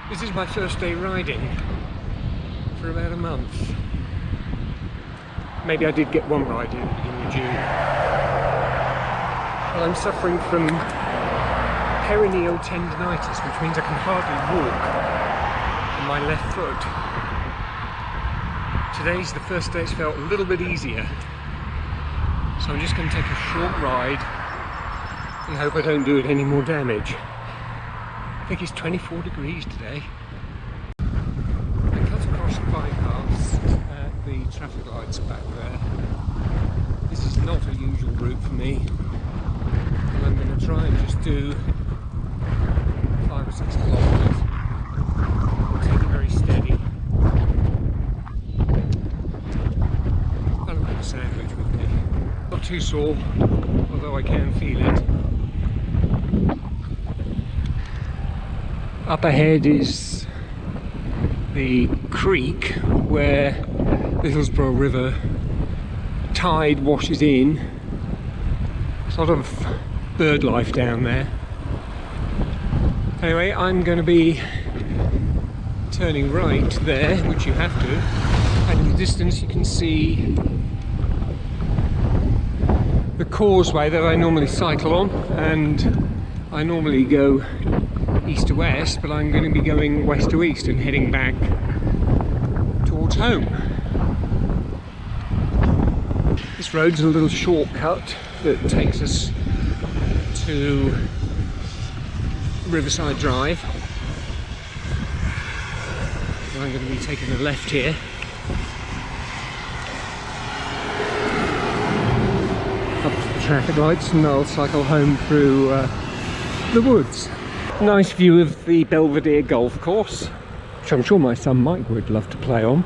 This is my first day riding for about a month. Maybe I did get one ride in June. Well, I'm suffering from perineal tendonitis, which means I can hardly walk on my left foot. Today's the first day it's felt a little bit easier. So I'm just going to take a short ride and hope I don't do it any more damage. I think it's 24 degrees today. I cut across the bypass at the traffic lights back there. This is not a usual route for me. And I'm going to try and just do 5 or 6 kilometres. Take it very steady. And I've got a sandwich with me. Not too sore, although I can feel it. Up ahead is the creek where the Hillsborough River tide washes in. There's a lot of bird life down there. Anyway, I'm going to be turning right there, which you have to, and in the distance you can see the causeway that I normally cycle on, and I normally go east to west, but I'm going to be going west to east and heading back towards home. This road's a little shortcut that takes us to Riverside Drive. I'm going to be taking a left here. Up to the traffic lights, and I'll cycle home through the woods. Nice view of the Belvedere golf course, which I'm sure my son Mike would love to play on.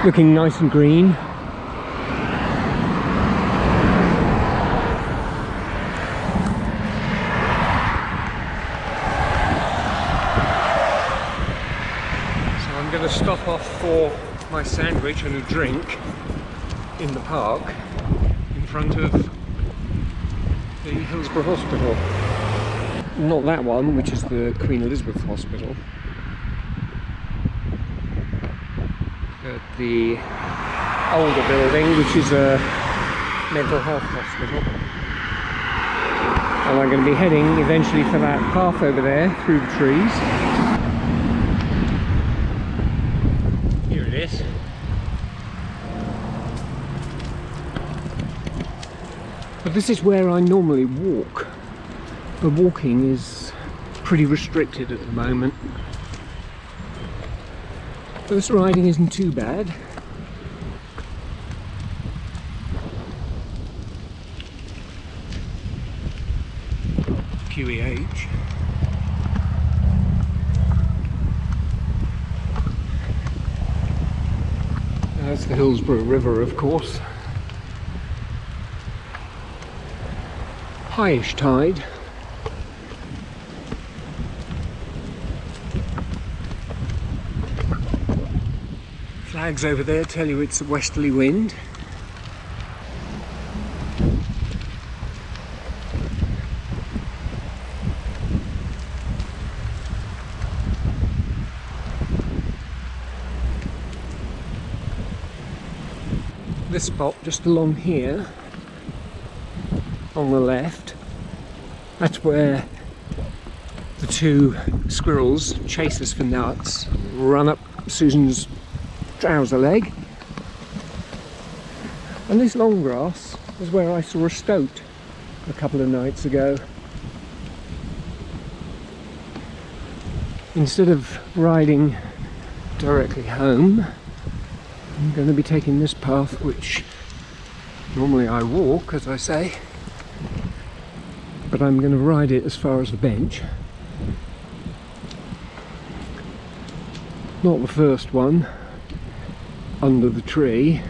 Looking nice and green. So I'm going to stop off for my sandwich and a drink in the park in front of the Hillsborough Hospital. Not that one, which is the Queen Elizabeth Hospital, but the older building, which is a mental health hospital. And I'm going to be heading eventually for that path over there through the trees. Here it is. But this is where I normally walk. The walking is pretty restricted at the moment. But this riding isn't too bad. QEH. That's the Hillsborough River, of course. Highish tide. Flags over there tell you it's a westerly wind. This spot just along here on the left, that's where the two squirrels chase us for nuts, run up Susan's trouser leg, and this long grass is where I saw a stoat a couple of nights ago. Instead of riding directly home, I'm going to be taking this path, which normally I walk, as I say, but I'm going to ride it as far as the bench. Not the first one under the tree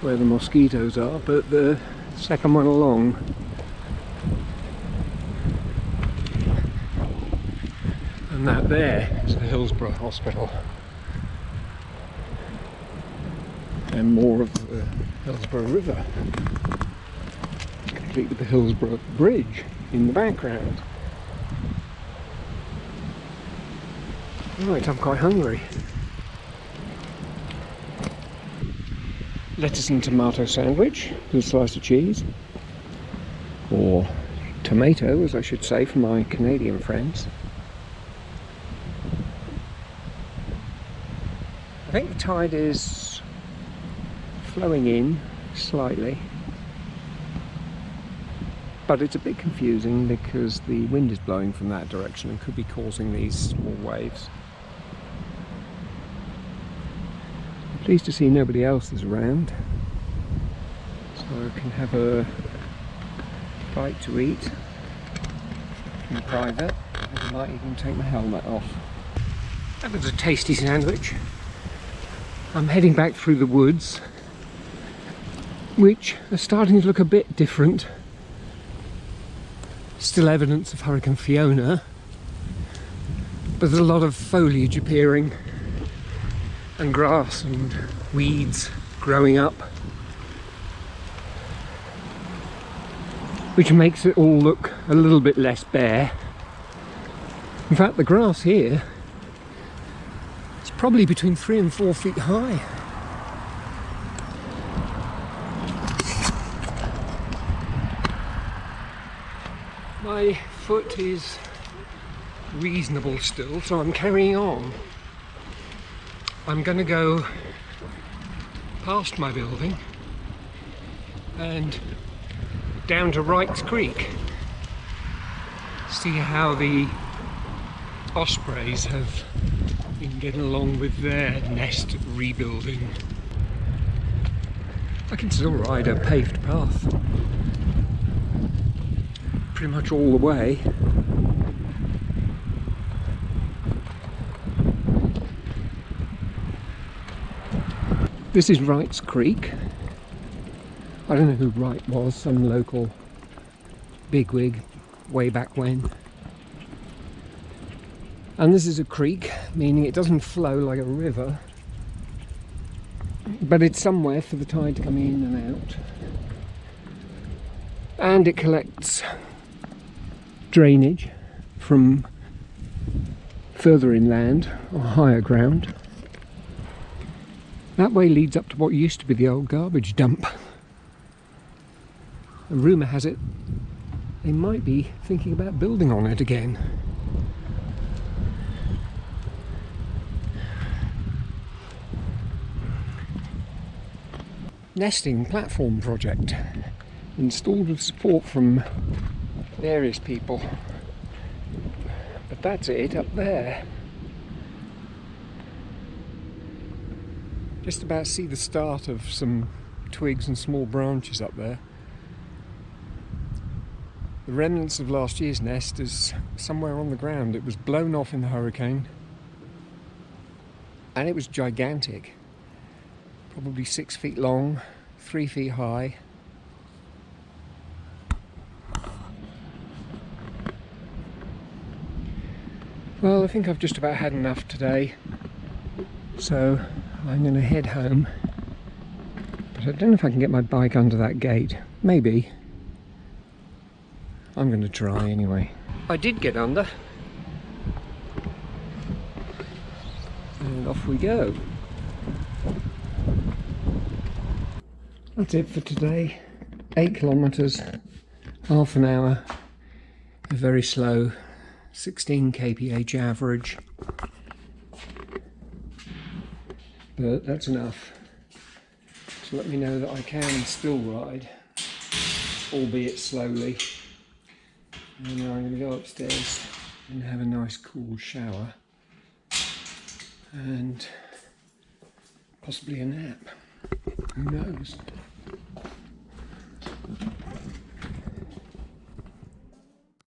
where the mosquitoes are, but the second one along. And that there is the Hillsborough Hospital. And more of the Hillsborough River, complete with the Hillsborough Bridge in the background. Right, I'm quite hungry. Lettuce and tomato sandwich with a slice of cheese. Or tomato, as I should say, for my Canadian friends. I think the tide is flowing in slightly, but it's a bit confusing because the wind is blowing from that direction and could be causing these small waves. I'm pleased to see nobody else is around, so I can have a bite to eat in private. I might even take my helmet off. That was a tasty sandwich. I'm heading back through the woods, which are starting to look a bit different. Still evidence of Hurricane Fiona, but there's a lot of foliage appearing and grass and weeds growing up, which makes it all look a little bit less bare. In fact, the grass here is probably between 3 and 4 feet high. My foot is reasonable still, so I'm carrying on. I'm going to go past my building and down to Wright's Creek, see how the ospreys have been getting along with their nest rebuilding. I can still ride a paved path pretty much all the way. This is Wright's Creek. I don't know who Wright was, some local bigwig way back when. And this is a creek, meaning it doesn't flow like a river, but it's somewhere for the tide to come in and out. And it collects drainage from further inland or higher ground. That way leads up to what used to be the old garbage dump. And rumour has it they might be thinking about building on it again. Nesting platform project installed with support from various people, but that's it up there. Just about see the start of some twigs and small branches up there. The remnants of last year's nest is somewhere on the ground. It was blown off in the hurricane and it was gigantic, probably 6 feet long, 3 feet high. Well, I think I've just about had enough today, so I'm going to head home, but I don't know if I can get my bike under that gate. Maybe. I'm going to try anyway. I did get under, and off we go. That's it for today. 8 kilometres, half an hour, a very slow 16 kph average, but that's enough to let me know that I can still ride, albeit slowly. And now I'm going to go upstairs and have a nice cool shower and possibly a nap, who knows.